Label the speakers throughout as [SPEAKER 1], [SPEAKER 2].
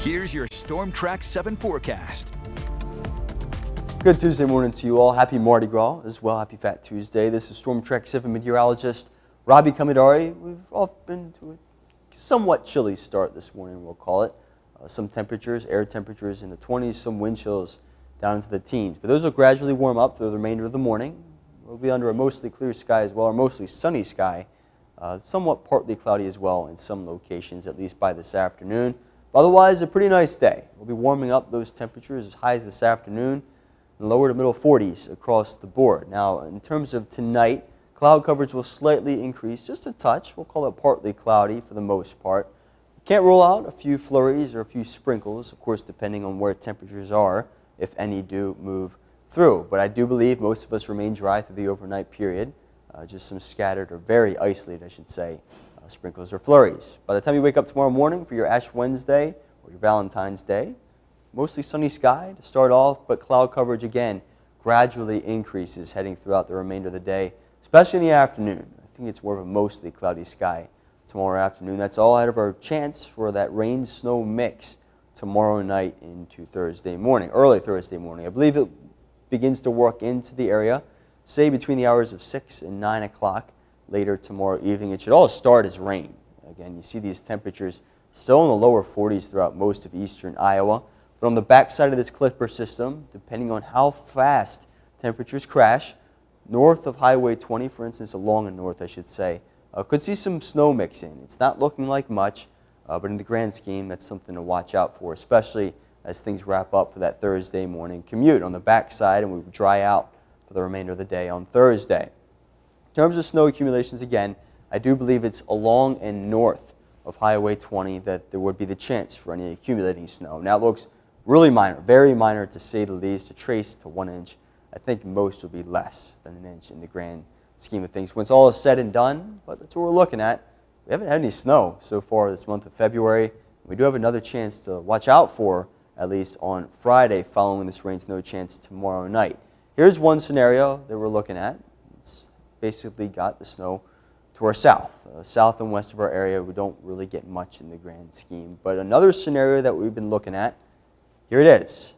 [SPEAKER 1] Here's your Storm Track 7 forecast.
[SPEAKER 2] Good Tuesday morning to you all. Happy Mardi Gras as well. Happy Fat Tuesday. This is Storm Track 7 meteorologist Robbie Kamidari. We've all been to a somewhat chilly start this morning, we'll call it. Some temperatures, air temperatures in the 20s, some wind chills down into the teens. But those will gradually warm up through the remainder of the morning. We'll be under a mostly clear sky as well, or mostly sunny sky. Somewhat partly cloudy as well in some locations, at least by this afternoon. Otherwise, a pretty nice day. We'll be warming up those temperatures as high as this afternoon and lower to middle 40s across the board. Now, in terms of tonight, cloud coverage will slightly increase, just a touch. We'll call it partly cloudy for the most part. Can't rule out a few flurries or a few sprinkles, of course, depending on where temperatures are, if any do move through. But I do believe most of us remain dry through the overnight period. Just some scattered, or very isolated, I should say, sprinkles or flurries. By the time you wake up tomorrow morning for your Ash Wednesday or your Valentine's Day, mostly sunny sky to start off, but cloud coverage again gradually increases heading throughout the remainder of the day, especially in the afternoon. I think it's more of a mostly cloudy sky tomorrow afternoon. That's all out of our chance for that rain-snow mix tomorrow night into Thursday morning, early Thursday morning. I believe it begins to work into the area, say between the hours of 6 and 9 o'clock later tomorrow evening. It should all start as rain. Again, you see these temperatures still in the lower 40s throughout most of eastern Iowa. But on the backside of this Clipper system, depending on how fast temperatures crash, north of Highway 20, for instance, along the north, I should say, could see some snow mix in. It's not looking like much, but in the grand scheme, that's something to watch out for, especially as things wrap up for that Thursday morning commute on the backside, and we dry out for the remainder of the day on Thursday. In terms of snow accumulations, again, I do believe it's along and north of Highway 20 that there would be the chance for any accumulating snow. Now, it looks really minor, very minor to say the least, a trace to 1 inch. I think most will be less than an inch in the grand scheme of things. When it's all said and done, but that's what we're looking at. We haven't had any snow so far this month of February. We do have another chance to watch out for, at least on Friday, following this rain-snow chance tomorrow night. Here's one scenario that we're looking at. It's basically got the snow to our south. South and west of our area, we don't really get much in the grand scheme. But another scenario that we've been looking at, here it is.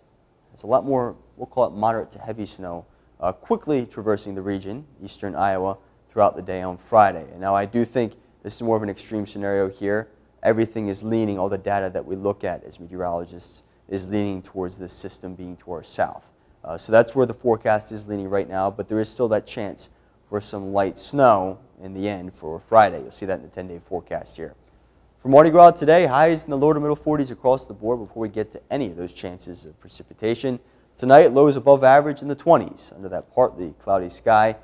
[SPEAKER 2] It's a lot more, we'll call it moderate to heavy snow, quickly traversing the region, eastern Iowa, throughout the day on Friday. And now I do think this is more of an extreme scenario here. Everything is leaning, all the data that we look at as meteorologists is leaning towards this system being to our south. So that's where the forecast is leaning right now, but there is still that chance for some light snow in the end for Friday. You'll see that in the 10-day forecast here. For Mardi Gras today, highs in the lower to middle 40s across the board before we get to any of those chances of precipitation. Tonight, lows above average in the 20s under that partly cloudy sky.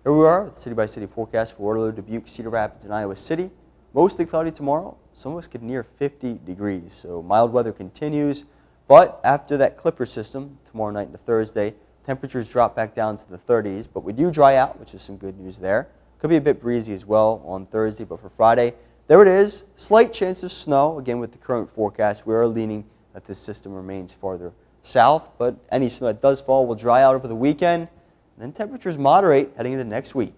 [SPEAKER 2] Here we are with the city-by-city forecast for Waterloo, Dubuque, Cedar Rapids, and Iowa City. Mostly cloudy tomorrow. Some of us get near 50 degrees, so mild weather continues. But after that Clipper system, tomorrow night into Thursday, temperatures drop back down to the 30s, but we do dry out, which is some good news there. Could be a bit breezy as well on Thursday, but for Friday, there it is. Slight chance of snow. Again, with the current forecast, we are leaning that this system remains farther south, but any snow that does fall will dry out over the weekend, and then temperatures moderate heading into next week.